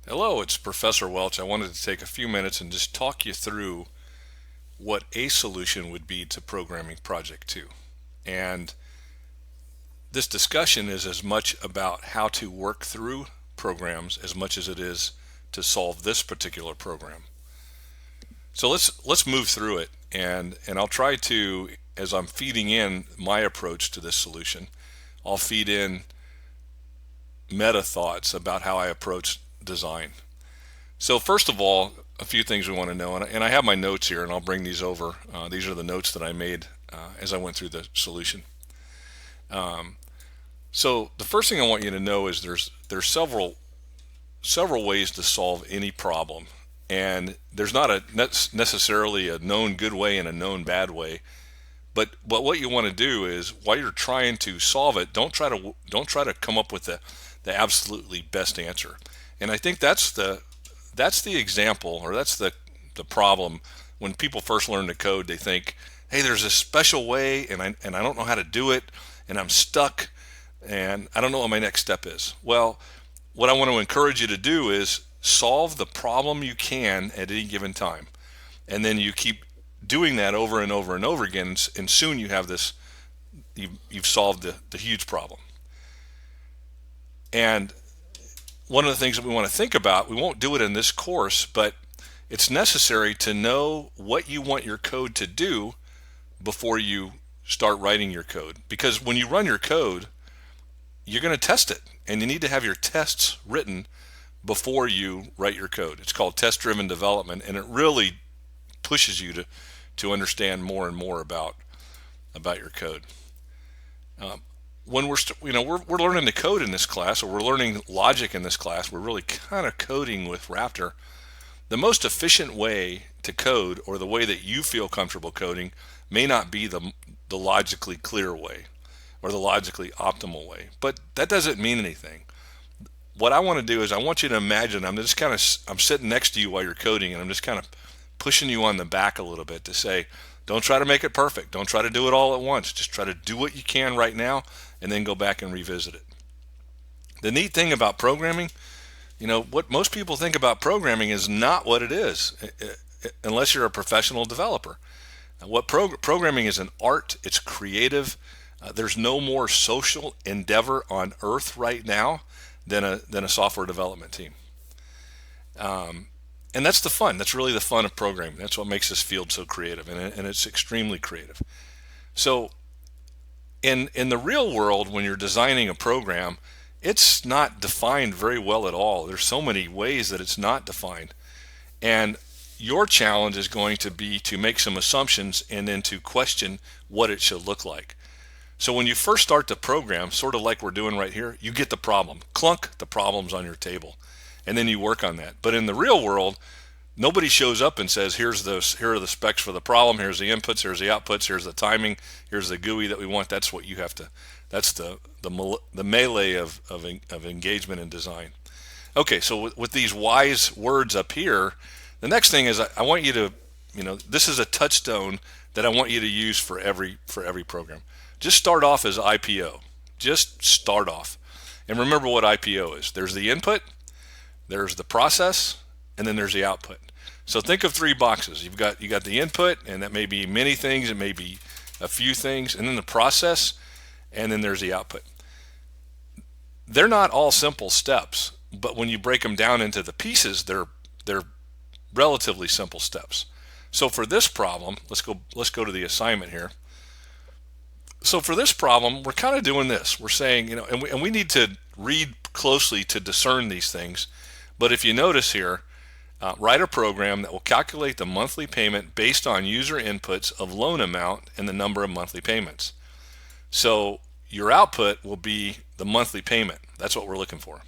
Hello, it's Professor Welch. I wanted to take a few minutes and just talk you through what a solution would be to Programming Project 2. And this discussion is as much about how to work through programs as much as it is to solve this particular program. So let's move through it, and I'll try to, as I'm feeding in my approach to this solution, I'll feed in meta thoughts about how I approach design. So first of all, a few things we want to know, and I have my notes here, and I'll bring these over. These are the notes that I made as I went through the solution. Um, so the first thing I want you to know is there's several ways to solve any problem, and there's not a necessarily a known good way and a known bad way. But what you want to do is while you're trying to solve it, don't try to come up with the absolutely best answer. And I think that's the example, or that's the problem. When people first learn to code, they think, hey, there's a special way, and I don't know how to do it, and I'm stuck, and I don't know what my next step is. Well, what I want to encourage you to do is solve the problem you can at any given time, and then you keep doing that over and over and over again, and soon you have this. You've solved the huge problem. And one of the things that we want to think about, we won't do it in this course, but it's necessary to know what you want your code to do before you start writing your code. Because when you run your code, you're going to test it, and you need to have your tests written before you write your code. It's called test-driven development, and it really pushes you to understand more and more about your code. Um, when we're learning to code in this class, or we're learning logic in this class, we're really kind of coding with Raptor. The most efficient way to code, or the way that you feel comfortable coding, may not be the logically clear way or the logically optimal way, but that doesn't mean anything. What I want to do is I want you to imagine I'm sitting next to you while you're coding, and I'm just kind of pushing you on the back a little bit to say, don't try to make it perfect. Don't try to do it all at once. Just try to do what you can right now, and then go back and revisit it. The neat thing about programming, what most people think about programming is not what it is, unless you're a professional developer. Programming is an art. It's creative. There's no more social endeavor on earth right now than a software development team. And that's the fun. That's really the fun of programming. That's what makes this field so creative, and it's extremely creative. So in the real world, when you're designing a program, it's not defined very well at all. There's so many ways that it's not defined. And your challenge is going to be to make some assumptions and then to question what it should look like. So when you first start the program, sort of like we're doing right here, you get the problem. Clunk, the problem's on your table. And then you work on that. But in the real world, nobody shows up and says, here are the specs for the problem, here's the inputs, here's the outputs, here's the timing, here's the GUI that we want. That's what you have to, that's the melee of engagement and design. Okay, so with these wise words up here, the next thing is I want you to, this is a touchstone that I want you to use for every program. Just start off as IPO. Just start off. And remember what IPO is. There's the input, there's the process, and then there's the output. So think of three boxes. You got the input, and that may be many things, it may be a few things, and then the process, and then there's the output. They're not all simple steps, but when you break them down into the pieces, they're relatively simple steps. So for this problem, let's go to the assignment here. So for this problem, we're kind of doing this. We're saying, and we need to read closely to discern these things. But if you notice here, write a program that will calculate the monthly payment based on user inputs of loan amount and the number of monthly payments. So your output will be the monthly payment. That's what we're looking for.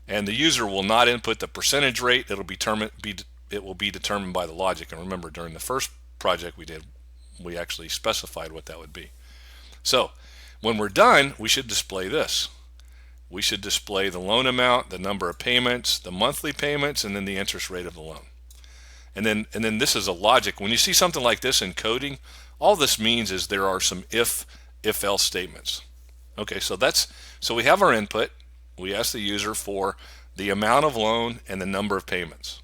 And the user will not input the percentage rate. It will be determined by the logic. And remember, during the first project we actually specified what that would be. So when we're done, we should display this. We should display the loan amount, the number of payments, the monthly payments, and then the interest rate of the loan. And then this is a logic. When you see something like this in coding, all this means is there are some if else statements. Okay, so we have our input. We ask the user for the amount of loan, and the number of payments.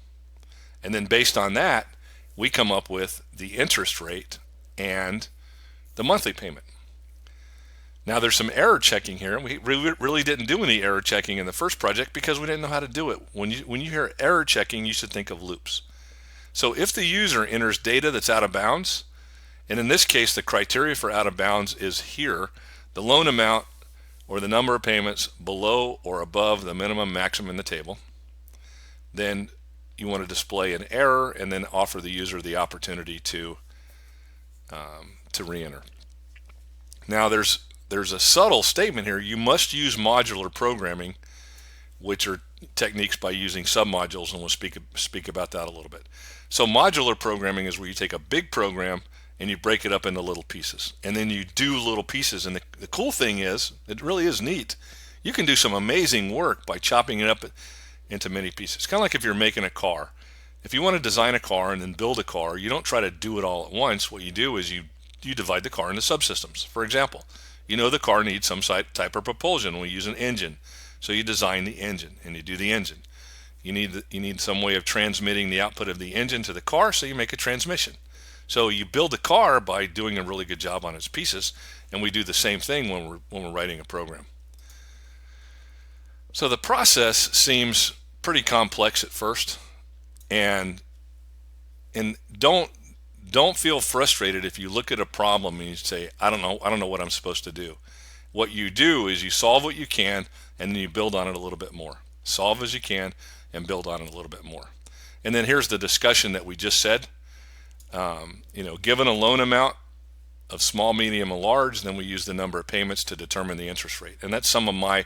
And then based on that, we come up with the interest rate and the monthly payment. Now there's some error checking here. We really didn't do any error checking in the first project because we didn't know how to do it. When you hear error checking, you should think of loops. So if the user enters data that's out of bounds, and in this case the criteria for out of bounds is here, the loan amount or the number of payments below or above the minimum maximum in the table, then you want to display an error and then offer the user the opportunity to re-enter. Now there's a subtle statement here. You must use modular programming, which are techniques by using submodules, and we'll speak about that a little bit. So modular programming is where you take a big program and you break it up into little pieces, and then you do little pieces. And the cool thing is, it really is neat. You can do some amazing work by chopping it up into many pieces. Kind of like if you're making a car. If you want to design a car and then build a car, you don't try to do it all at once. What you do is you divide the car into subsystems. For example, you know the car needs some type of propulsion. We use an engine, so you design the engine and you do the engine. You need some way of transmitting the output of the engine to the car, so you make a transmission. So you build a car by doing a really good job on its pieces, and we do the same thing when we're writing a program. So the process seems pretty complex at first, and don't feel frustrated if you look at a problem and you say, I don't know what I'm supposed to do. What you do is you solve what you can, and then you build on it a little bit more. Solve as you can and build on it a little bit more. And then here's the discussion that we just said. Given a loan amount of small, medium, and large, then we use the number of payments to determine the interest rate. And that's some of my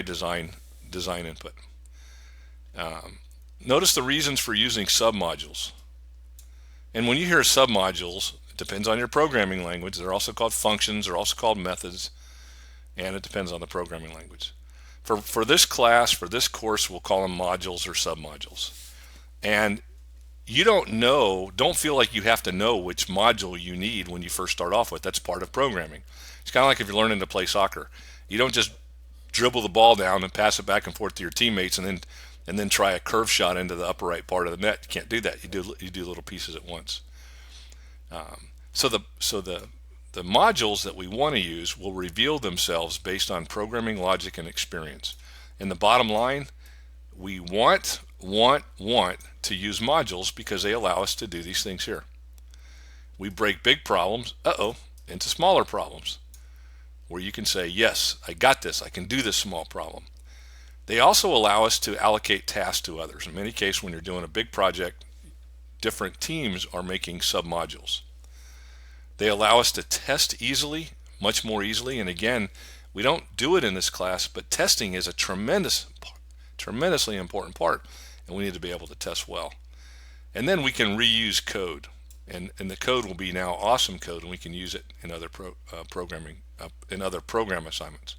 design input. Notice the reasons for using submodules. And when you hear submodules, it depends on your programming language. They're also called functions, they're also called methods, and it depends on the programming language. For this class, for this course, we'll call them modules or submodules. And you don't feel like you have to know which module you need when you first start off with. That's part of programming. It's kind of like if you're learning to play soccer. You don't just dribble the ball down and pass it back and forth to your teammates and then try a curve shot into the upper right part of the net. You can't do that. You do little pieces at once. So the modules that we want to use will reveal themselves based on programming logic and experience. And the bottom line, we want to use modules because they allow us to do these things here. We break big problems, into smaller problems, where you can say, yes, I got this, I can do this small problem. They also allow us to allocate tasks to others. In many cases, when you're doing a big project, different teams are making submodules. They allow us to test easily, much more easily, and again, we don't do it in this class, but testing is a tremendously important part, and we need to be able to test well. And then we can reuse code, and the code will be now awesome code, and we can use it in other program assignments.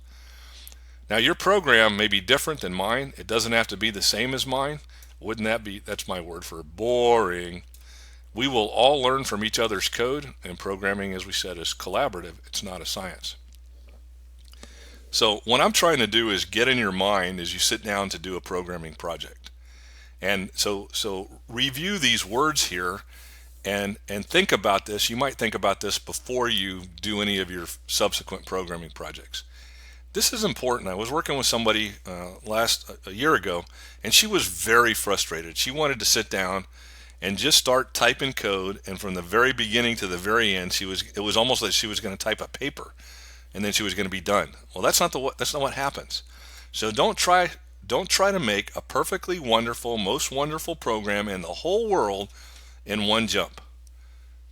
Now your program may be different than mine. It doesn't have to be the same as mine. That's my word for boring. We will all learn from each other's code, and programming, as we said, is collaborative. It's not a science. So what I'm trying to do is get in your mind as you sit down to do a programming project. And so review these words here and think about this. You might think about this before you do any of your subsequent programming projects. This is important. I was working with somebody a year ago, and she was very frustrated. She wanted to sit down and just start typing code, and from the very beginning to the very end, it was almost like she was going to type a paper, and then she was going to be done. Well, that's not what happens. So don't try to make a perfectly wonderful, most wonderful program in the whole world in one jump.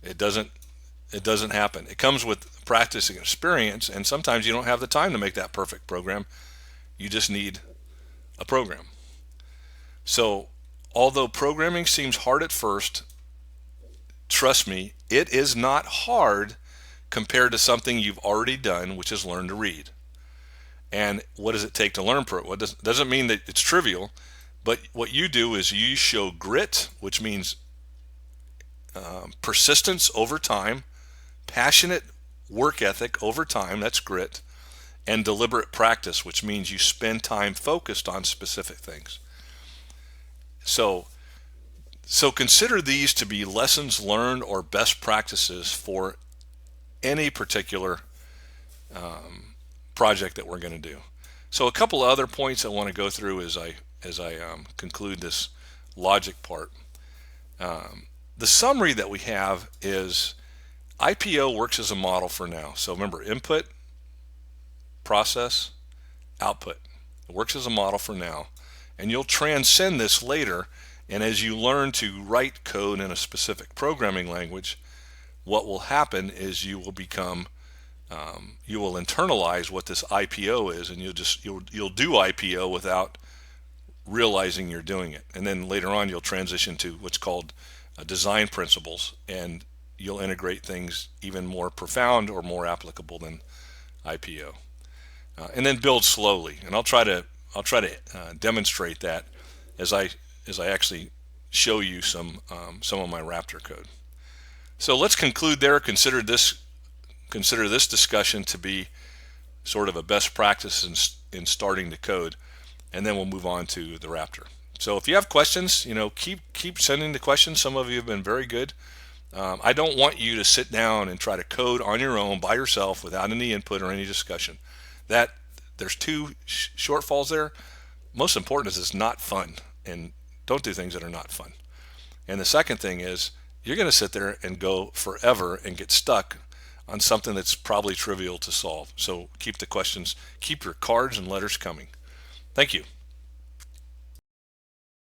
It doesn't happen. It comes with practice and experience, and sometimes you don't have the time to make that perfect program. You just need a program. So although programming seems hard at first, trust me, it is not hard compared to something you've already done, which is learn to read. And what does it take to learn it doesn't mean that it's trivial, but what you do is you show grit, which means persistence over time, passionate work ethic over time, that's grit, and deliberate practice, which means you spend time focused on specific things. So, so consider these to be lessons learned or best practices for any particular project that we're going to do. So a couple of other points I want to go through as I conclude this logic part. The summary that we have is IPO works as a model for now. So remember, input, process, output. It works as a model for now, and you'll transcend this later. And as you learn to write code in a specific programming language, what will happen is you will become you will internalize what this IPO is, and you'll do IPO without realizing you're doing it. And then later on, you'll transition to what's called design principles, and you'll integrate things even more profound or more applicable than IPO. And then build slowly. And I'll try to demonstrate that as I actually show you some of my Raptor code. So let's conclude there. Consider this discussion to be sort of a best practice in starting to code, and then we'll move on to the Raptor. So if you have questions, keep sending the questions. Some of you have been very good. I don't want you to sit down and try to code on your own by yourself without any input or any discussion. That there's two shortfalls there. Most important is it's not fun, and don't do things that are not fun. And the second thing is you're going to sit there and go forever and get stuck on something that's probably trivial to solve. So keep the questions, keep your cards and letters coming. Thank you.